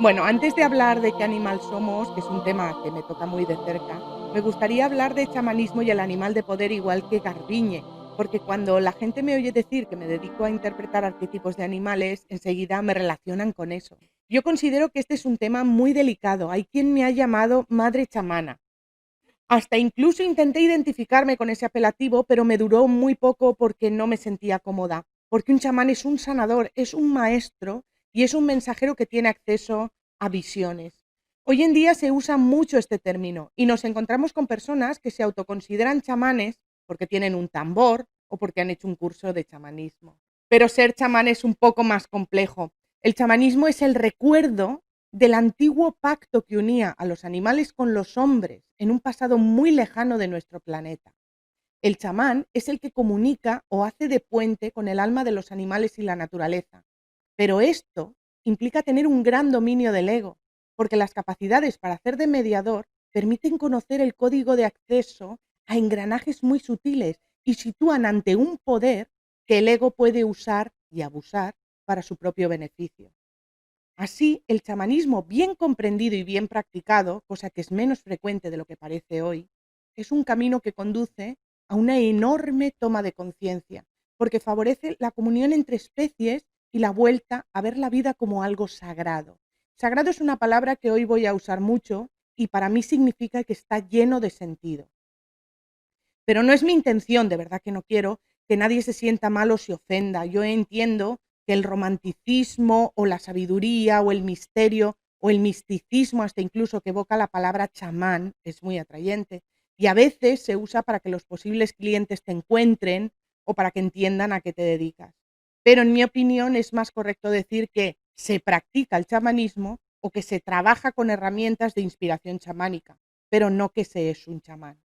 Bueno, antes de hablar de qué animal somos, que es un tema que me toca muy de cerca, me gustaría hablar de chamanismo y el animal de poder igual que Garbiñe, porque cuando la gente me oye decir que me dedico a interpretar arquetipos de animales, enseguida me relacionan con eso. Yo considero que este es un tema muy delicado. Hay quien me ha llamado madre chamana. Hasta incluso intenté identificarme con ese apelativo, pero me duró muy poco porque no me sentía cómoda. Porque un chamán es un sanador, es un maestro y es un mensajero que tiene acceso a visiones. Hoy en día se usa mucho este término y nos encontramos con personas que se autoconsideran chamanes porque tienen un tambor o porque han hecho un curso de chamanismo. Pero ser chamán es un poco más complejo. El chamanismo es el recuerdo del antiguo pacto que unía a los animales con los hombres en un pasado muy lejano de nuestro planeta. El chamán es el que comunica o hace de puente con el alma de los animales y la naturaleza. Pero esto implica tener un gran dominio del ego, porque las capacidades para hacer de mediador permiten conocer el código de acceso a engranajes muy sutiles y sitúan ante un poder que el ego puede usar y abusar para su propio beneficio. Así, el chamanismo bien comprendido y bien practicado, cosa que es menos frecuente de lo que parece hoy, es un camino que conduce a una enorme toma de conciencia, porque favorece la comunión entre especies y la vuelta a ver la vida como algo sagrado. Sagrado es una palabra que hoy voy a usar mucho y para mí significa que está lleno de sentido. Pero no es mi intención, de verdad que no quiero que nadie se sienta mal o se ofenda. Yo entiendo que el romanticismo o la sabiduría o el misterio o el misticismo, hasta incluso que evoca la palabra chamán, es muy atrayente. Y a veces se usa para que los posibles clientes te encuentren o para que entiendan a qué te dedicas. Pero en mi opinión es más correcto decir que se practica el chamanismo o que se trabaja con herramientas de inspiración chamánica, pero no que se es un chamán.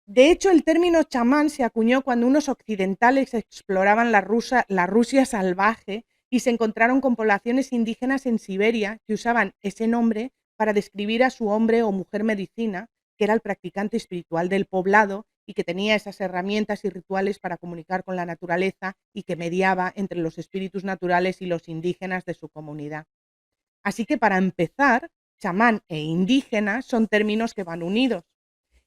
De hecho, el término chamán se acuñó cuando unos occidentales exploraban la Rusia salvaje y se encontraron con poblaciones indígenas en Siberia que usaban ese nombre para describir a su hombre o mujer medicina, que era el practicante espiritual del poblado y que tenía esas herramientas y rituales para comunicar con la naturaleza y que mediaba entre los espíritus naturales y los indígenas de su comunidad. Así que para empezar, chamán e indígena son términos que van unidos.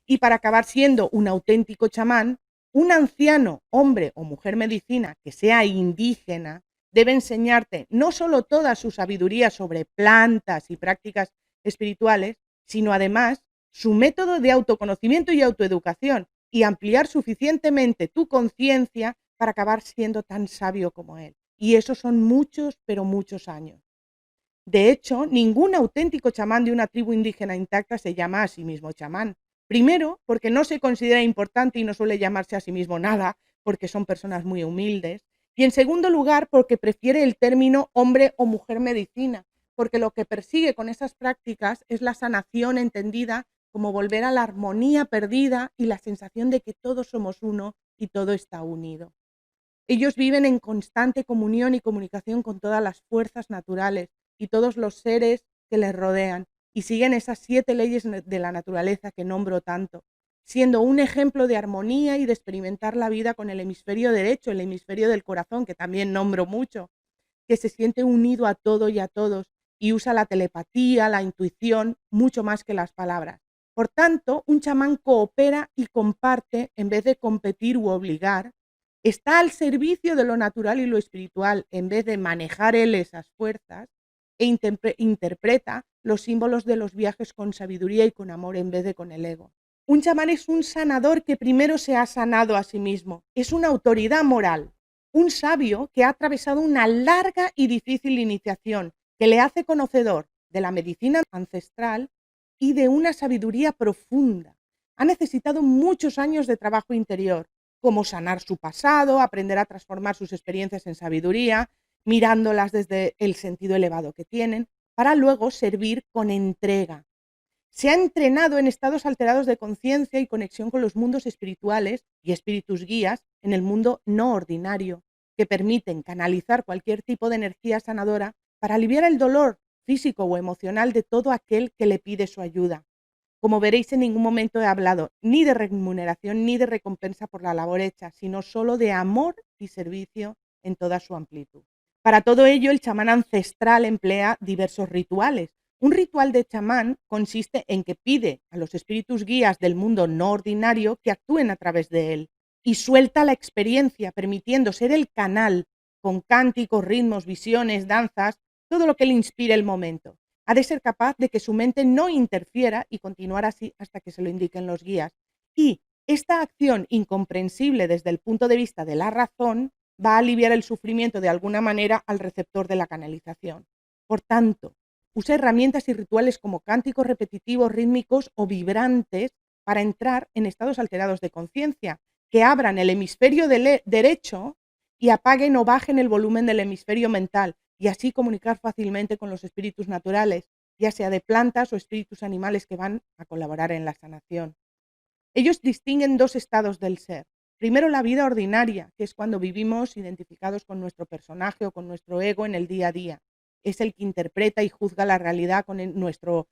Y para acabar siendo un auténtico chamán, un anciano, hombre o mujer medicina que sea indígena debe enseñarte no solo toda su sabiduría sobre plantas y prácticas espirituales, sino además su método de autoconocimiento y autoeducación y ampliar suficientemente tu conciencia para acabar siendo tan sabio como él. Y esos son muchos, pero muchos años. De hecho, ningún auténtico chamán de una tribu indígena intacta se llama a sí mismo chamán. Primero, porque no se considera importante y no suele llamarse a sí mismo nada, porque son personas muy humildes. Y en segundo lugar, porque prefiere el término hombre o mujer medicina, porque lo que persigue con esas prácticas es la sanación entendida como volver a la armonía perdida y la sensación de que todos somos uno y todo está unido. Ellos viven en constante comunión y comunicación con todas las fuerzas naturales y todos los seres que les rodean y siguen esas 7 leyes de la naturaleza que nombro tanto, siendo un ejemplo de armonía y de experimentar la vida con el hemisferio derecho, el hemisferio del corazón, que también nombro mucho, que se siente unido a todo y a todos y usa la telepatía, la intuición, mucho más que las palabras. Por tanto, un chamán coopera y comparte en vez de competir u obligar, está al servicio de lo natural y lo espiritual en vez de manejar él esas fuerzas e interpreta los símbolos de los viajes con sabiduría y con amor en vez de con el ego. Un chamán es un sanador que primero se ha sanado a sí mismo, es una autoridad moral, un sabio que ha atravesado una larga y difícil iniciación que le hace conocedor de la medicina ancestral y de una sabiduría profunda. Ha necesitado muchos años de trabajo interior, como sanar su pasado, aprender a transformar sus experiencias en sabiduría, mirándolas desde el sentido elevado que tienen, para luego servir con entrega. Se ha entrenado en estados alterados de conciencia y conexión con los mundos espirituales y espíritus guías en el mundo no ordinario, que permiten canalizar cualquier tipo de energía sanadora para aliviar el dolor físico o emocional de todo aquel que le pide su ayuda. Como veréis, en ningún momento he hablado ni de remuneración ni de recompensa por la labor hecha, sino solo de amor y servicio en toda su amplitud. Para todo ello, el chamán ancestral emplea diversos rituales. Un ritual de chamán consiste en que pide a los espíritus guías del mundo no ordinario que actúen a través de él y suelta la experiencia, permitiendo ser el canal con cánticos, ritmos, visiones, danzas, todo lo que le inspire el momento. Ha de ser capaz de que su mente no interfiera y continuar así hasta que se lo indiquen los guías. Y esta acción incomprensible desde el punto de vista de la razón va a aliviar el sufrimiento de alguna manera al receptor de la canalización. Por tanto, usa herramientas y rituales como cánticos repetitivos, rítmicos o vibrantes para entrar en estados alterados de conciencia, que abran el hemisferio derecho y apaguen o bajen el volumen del hemisferio mental, y así comunicar fácilmente con los espíritus naturales, ya sea de plantas o espíritus animales que van a colaborar en la sanación. Ellos distinguen dos estados del ser. Primero, la vida ordinaria, que es cuando vivimos identificados con nuestro personaje o con nuestro ego en el día a día. Es el que interpreta y juzga la realidad con nuestro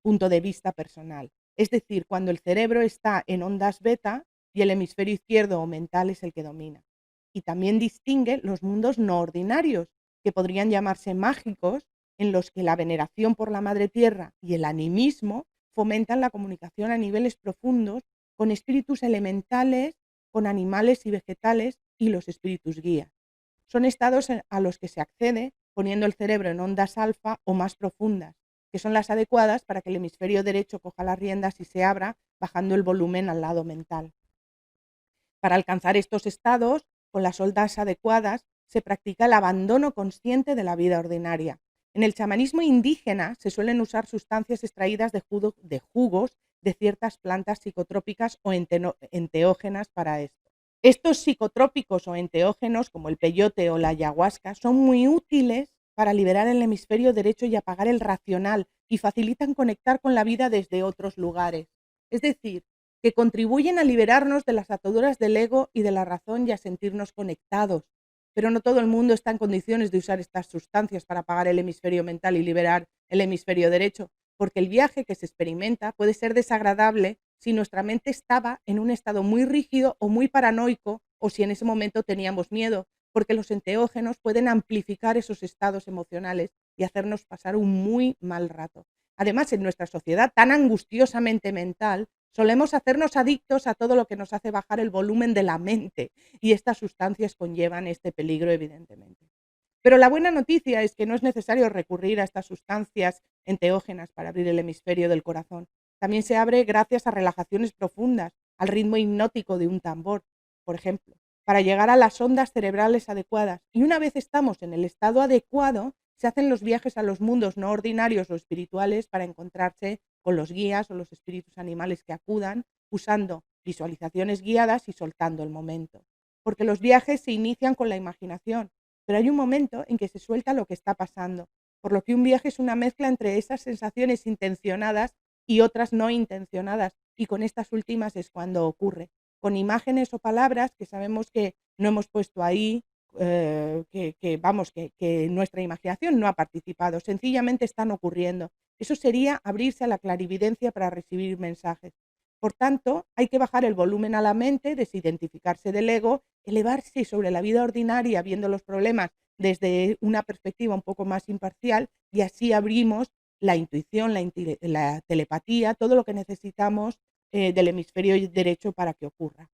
punto de vista personal. Es decir, cuando el cerebro está en ondas beta y el hemisferio izquierdo o mental es el que domina. Y también distingue los mundos no ordinarios, que podrían llamarse mágicos, en los que la veneración por la madre tierra y el animismo fomentan la comunicación a niveles profundos con espíritus elementales, con animales y vegetales y los espíritus guías. Son estados a los que se accede poniendo el cerebro en ondas alfa o más profundas, que son las adecuadas para que el hemisferio derecho coja las riendas y se abra, bajando el volumen al lado mental. Para alcanzar estos estados, con las ondas adecuadas, se practica el abandono consciente de la vida ordinaria. En el chamanismo indígena se suelen usar sustancias extraídas de jugos de ciertas plantas psicotrópicas o enteógenas para esto. Estos psicotrópicos o enteógenos, como el peyote o la ayahuasca, son muy útiles para liberar el hemisferio derecho y apagar el racional, y facilitan conectar con la vida desde otros lugares. Es decir, que contribuyen a liberarnos de las ataduras del ego y de la razón y a sentirnos conectados. Pero no todo el mundo está en condiciones de usar estas sustancias para apagar el hemisferio mental y liberar el hemisferio derecho, porque el viaje que se experimenta puede ser desagradable si nuestra mente estaba en un estado muy rígido o muy paranoico, o si en ese momento teníamos miedo, porque los enteógenos pueden amplificar esos estados emocionales y hacernos pasar un muy mal rato. Además, en nuestra sociedad tan angustiosamente mental, solemos hacernos adictos a todo lo que nos hace bajar el volumen de la mente, y estas sustancias conllevan este peligro, evidentemente. Pero la buena noticia es que no es necesario recurrir a estas sustancias enteógenas para abrir el hemisferio del corazón. También se abre gracias a relajaciones profundas, al ritmo hipnótico de un tambor, por ejemplo, para llegar a las ondas cerebrales adecuadas. Y una vez estamos en el estado adecuado, se hacen los viajes a los mundos no ordinarios o espirituales para encontrarse con los guías o los espíritus animales que acudan, usando visualizaciones guiadas y soltando el momento. Porque los viajes se inician con la imaginación, pero hay un momento en que se suelta lo que está pasando, por lo que un viaje es una mezcla entre esas sensaciones intencionadas y otras no intencionadas, y con estas últimas es cuando ocurre, con imágenes o palabras que sabemos que no hemos puesto ahí, que nuestra imaginación no ha participado, sencillamente están ocurriendo. Eso sería abrirse a la clarividencia para recibir mensajes. Por tanto, hay que bajar el volumen a la mente, desidentificarse del ego, elevarse sobre la vida ordinaria, viendo los problemas desde una perspectiva un poco más imparcial, y así abrimos la intuición, la telepatía, todo lo que necesitamos del hemisferio derecho para que ocurra.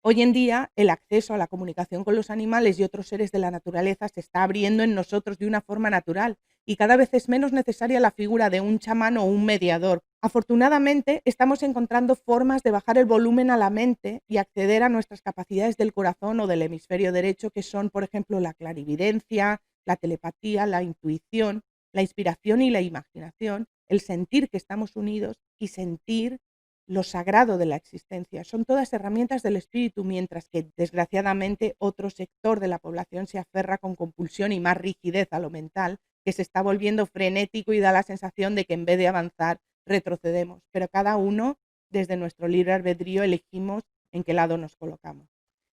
Hoy en día, el acceso a la comunicación con los animales y otros seres de la naturaleza se está abriendo en nosotros de una forma natural, y cada vez es menos necesaria la figura de un chamán o un mediador. Afortunadamente, estamos encontrando formas de bajar el volumen a la mente y acceder a nuestras capacidades del corazón o del hemisferio derecho, que son, por ejemplo, la clarividencia, la telepatía, la intuición, la inspiración y la imaginación, el sentir que estamos unidos y sentir lo sagrado de la existencia. Son todas herramientas del espíritu, mientras que, desgraciadamente, otro sector de la población se aferra con compulsión y más rigidez a lo mental, que se está volviendo frenético y da la sensación de que en vez de avanzar, retrocedemos. Pero cada uno, desde nuestro libre albedrío, elegimos en qué lado nos colocamos.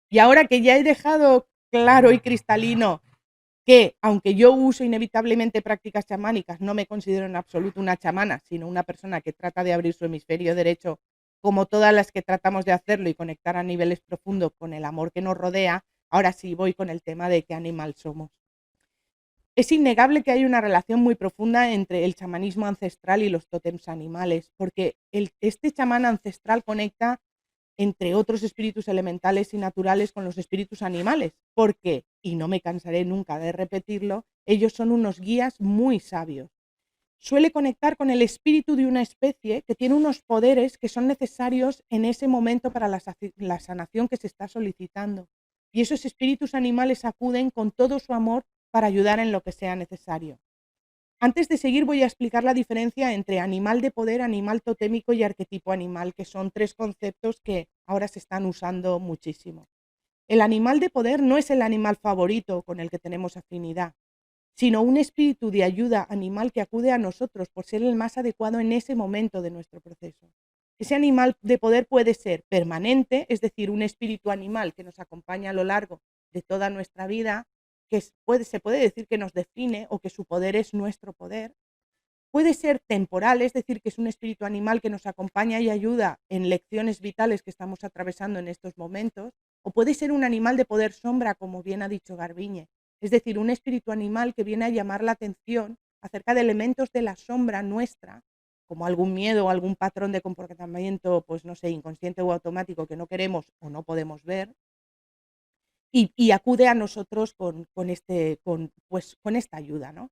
Y ahora que ya he dejado claro y cristalino que, aunque yo uso inevitablemente prácticas chamánicas, no me considero en absoluto una chamana, sino una persona que trata de abrir su hemisferio derecho, como todas las que tratamos de hacerlo, y conectar a niveles profundos con el amor que nos rodea, Ahora sí, voy con el tema de qué animal somos. Es innegable que hay una relación muy profunda entre el chamanismo ancestral y los tótems animales, porque este chamán ancestral conecta entre otros espíritus elementales y naturales con los espíritus animales, porque, y no me cansaré nunca de repetirlo, ellos son unos guías muy sabios. Suele conectar con el espíritu de una especie que tiene unos poderes que son necesarios en ese momento para la sanación que se está solicitando. Y esos espíritus animales acuden con todo su amor para ayudar en lo que sea necesario. Antes de seguir voy a explicar la diferencia entre animal de poder, animal totémico y arquetipo animal, que son tres conceptos que ahora se están usando muchísimo. El animal de poder no es el animal favorito con el que tenemos afinidad, sino un espíritu de ayuda animal que acude a nosotros por ser el más adecuado en ese momento de nuestro proceso. Ese animal de poder puede ser permanente, es decir, un espíritu animal que nos acompaña a lo largo de toda nuestra vida, que se puede decir que nos define o que su poder es nuestro poder. Puede ser temporal, es decir, que es un espíritu animal que nos acompaña y ayuda en lecciones vitales que estamos atravesando en estos momentos, o puede ser un animal de poder sombra, como bien ha dicho Garbiñe, es decir, un espíritu animal que viene a llamar la atención acerca de elementos de la sombra nuestra, como algún miedo o algún patrón de comportamiento, pues no sé, inconsciente o automático que no queremos o no podemos ver, y acude a nosotros con esta ayuda, ¿no?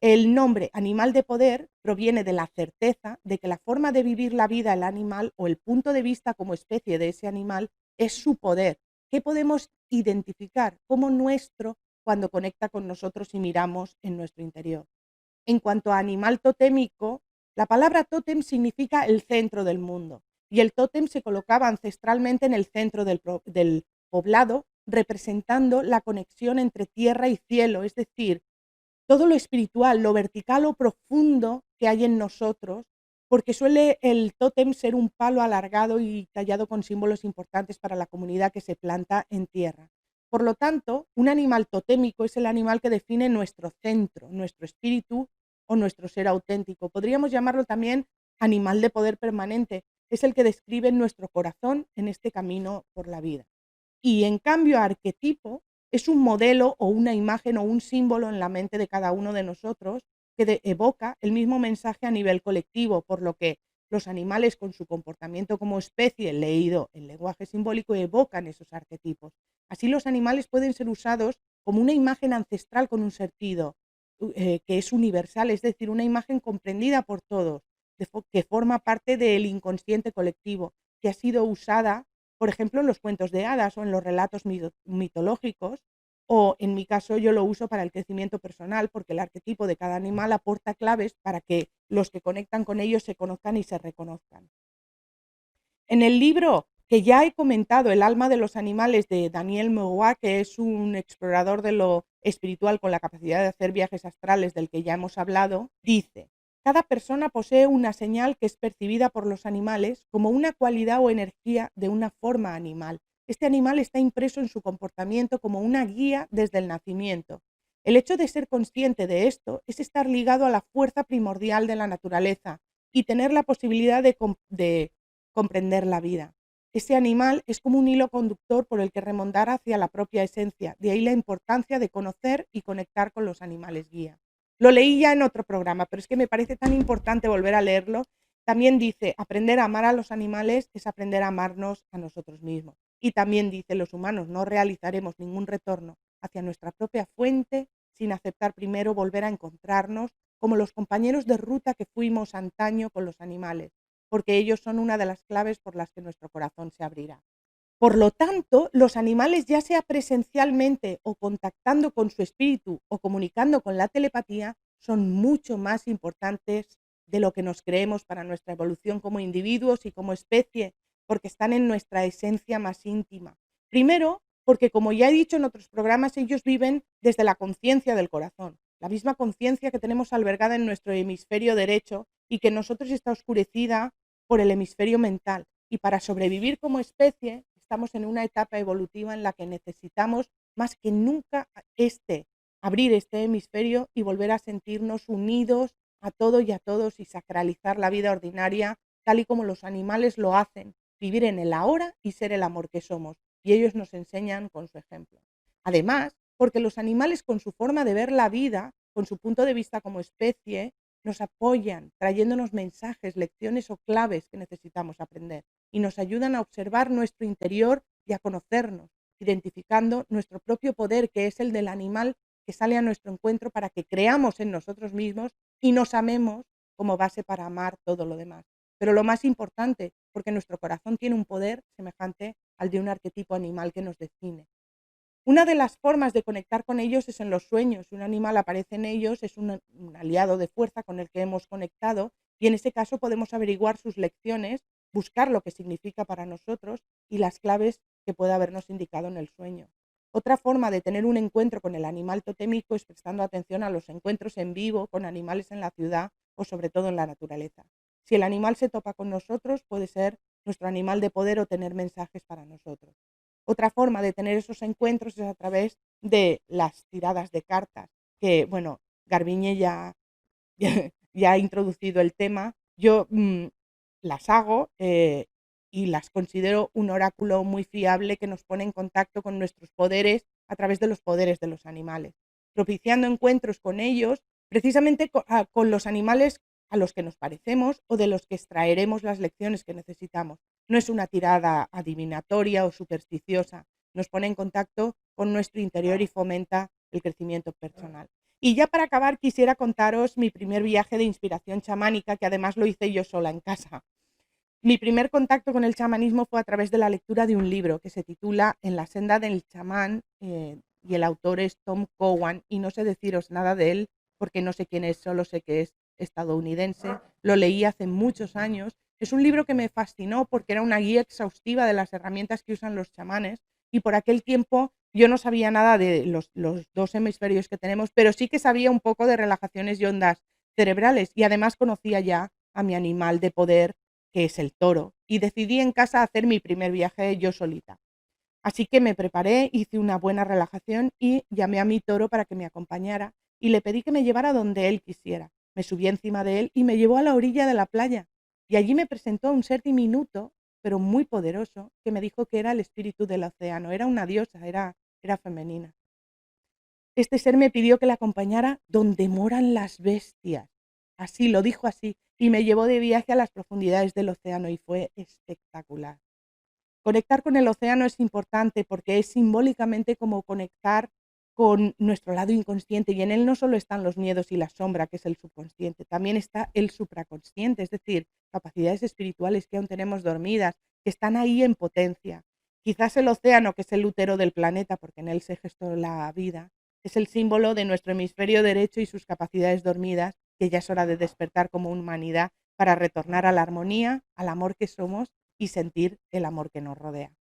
El nombre animal de poder proviene de la certeza de que la forma de vivir la vida el animal o el punto de vista como especie de ese animal es su poder, que podemos identificar como nuestro cuando conecta con nosotros y miramos en nuestro interior. En cuanto a animal totémico, la palabra tótem significa el centro del mundo, y el tótem se colocaba ancestralmente en el centro del poblado, representando la conexión entre tierra y cielo, es decir, todo lo espiritual, lo vertical o profundo que hay en nosotros, porque suele el tótem ser un palo alargado y tallado con símbolos importantes para la comunidad que se planta en tierra. Por lo tanto, un animal totémico es el animal que define nuestro centro, nuestro espíritu o nuestro ser auténtico. Podríamos llamarlo también animal de poder permanente. Es el que describe nuestro corazón en este camino por la vida. Y en cambio, arquetipo es un modelo o una imagen o un símbolo en la mente de cada uno de nosotros que evoca el mismo mensaje a nivel colectivo, por lo que los animales con su comportamiento como especie, leído en lenguaje simbólico, evocan esos arquetipos. Así los animales pueden ser usados como una imagen ancestral con un sentido que es universal, es decir, una imagen comprendida por todos, que forma parte del inconsciente colectivo, que ha sido usada por ejemplo, en los cuentos de hadas o en los relatos mitológicos, o en mi caso yo lo uso para el crecimiento personal, porque el arquetipo de cada animal aporta claves para que los que conectan con ellos se conozcan y se reconozcan. En el libro que ya he comentado, El alma de los animales, de Daniel Meuat, que es un explorador de lo espiritual con la capacidad de hacer viajes astrales del que ya hemos hablado, dice: cada persona posee una señal que es percibida por los animales como una cualidad o energía de una forma animal. Este animal está impreso en su comportamiento como una guía desde el nacimiento. El hecho de ser consciente de esto es estar ligado a la fuerza primordial de la naturaleza y tener la posibilidad de comprender la vida. Ese animal es como un hilo conductor por el que remontar hacia la propia esencia, de ahí la importancia de conocer y conectar con los animales guía. Lo leí ya en otro programa, pero es que me parece tan importante volver a leerlo. También dice, aprender a amar a los animales es aprender a amarnos a nosotros mismos. Y también dice, los humanos no realizaremos ningún retorno hacia nuestra propia fuente sin aceptar primero volver a encontrarnos como los compañeros de ruta que fuimos antaño con los animales, porque ellos son una de las claves por las que nuestro corazón se abrirá. Por lo tanto, los animales, ya sea presencialmente o contactando con su espíritu o comunicando con la telepatía, son mucho más importantes de lo que nos creemos para nuestra evolución como individuos y como especie, porque están en nuestra esencia más íntima. Primero, porque como ya he dicho en otros programas, ellos viven desde la conciencia del corazón, la misma conciencia que tenemos albergada en nuestro hemisferio derecho y que en nosotros está oscurecida por el hemisferio mental. Y para sobrevivir como especie, estamos en una etapa evolutiva en la que necesitamos más que nunca abrir este hemisferio y volver a sentirnos unidos a todo y a todos y sacralizar la vida ordinaria tal y como los animales lo hacen, vivir en el ahora y ser el amor que somos. Y ellos nos enseñan con su ejemplo. Además, porque los animales con su forma de ver la vida, con su punto de vista como especie, nos apoyan, trayéndonos mensajes, lecciones o claves que necesitamos aprender y nos ayudan a observar nuestro interior y a conocernos, identificando nuestro propio poder, que es el del animal que sale a nuestro encuentro para que creamos en nosotros mismos y nos amemos como base para amar todo lo demás. Pero lo más importante, porque nuestro corazón tiene un poder semejante al de un arquetipo animal que nos define. Una de las formas de conectar con ellos es en los sueños. Si un animal aparece en ellos, es un aliado de fuerza con el que hemos conectado y en ese caso podemos averiguar sus lecciones, buscar lo que significa para nosotros y las claves que puede habernos indicado en el sueño. Otra forma de tener un encuentro con el animal totémico es prestando atención a los encuentros en vivo con animales en la ciudad o sobre todo en la naturaleza. Si el animal se topa con nosotros, puede ser nuestro animal de poder o tener mensajes para nosotros. Otra forma de tener esos encuentros es a través de las tiradas de cartas, que, bueno, Garbiñe ya ya ha introducido el tema. Yo, las hago, y las considero un oráculo muy fiable que nos pone en contacto con nuestros poderes a través de los poderes de los animales, propiciando encuentros con ellos, precisamente con los animales a los que nos parecemos o de los que extraeremos las lecciones que necesitamos. No es una tirada adivinatoria o supersticiosa, nos pone en contacto con nuestro interior y fomenta el crecimiento personal. Y ya para acabar quisiera contaros mi primer viaje de inspiración chamánica, que además lo hice yo sola en casa. Mi primer contacto con el chamanismo fue a través de la lectura de un libro que se titula En la senda del chamán, y el autor es Tom Cowan, y no sé deciros nada de él porque no sé quién es, solo sé que es estadounidense. Lo leí hace muchos años. Es un libro que me fascinó porque era una guía exhaustiva de las herramientas que usan los chamanes y por aquel tiempo yo no sabía nada de los dos hemisferios que tenemos, pero sí que sabía un poco de relajaciones y ondas cerebrales y además conocía ya a mi animal de poder, que es el toro, y decidí en casa hacer mi primer viaje yo solita. Así que me preparé, hice una buena relajación y llamé a mi toro para que me acompañara y le pedí que me llevara donde él quisiera. Me subí encima de él y me llevó a la orilla de la playa. Y allí me presentó a un ser diminuto, pero muy poderoso, que me dijo que era el espíritu del océano. Era una diosa, era femenina. Este ser me pidió que le acompañara donde moran las bestias. Así, lo dijo así, y me llevó de viaje a las profundidades del océano y fue espectacular. Conectar con el océano es importante porque es simbólicamente como conectar con nuestro lado inconsciente y en él no solo están los miedos y la sombra, que es el subconsciente, también está el supraconsciente, es decir, capacidades espirituales que aún tenemos dormidas, que están ahí en potencia. Quizás el océano, que es el útero del planeta, porque en él se gestó la vida, es el símbolo de nuestro hemisferio derecho y sus capacidades dormidas, que ya es hora de despertar como humanidad para retornar a la armonía, al amor que somos y sentir el amor que nos rodea.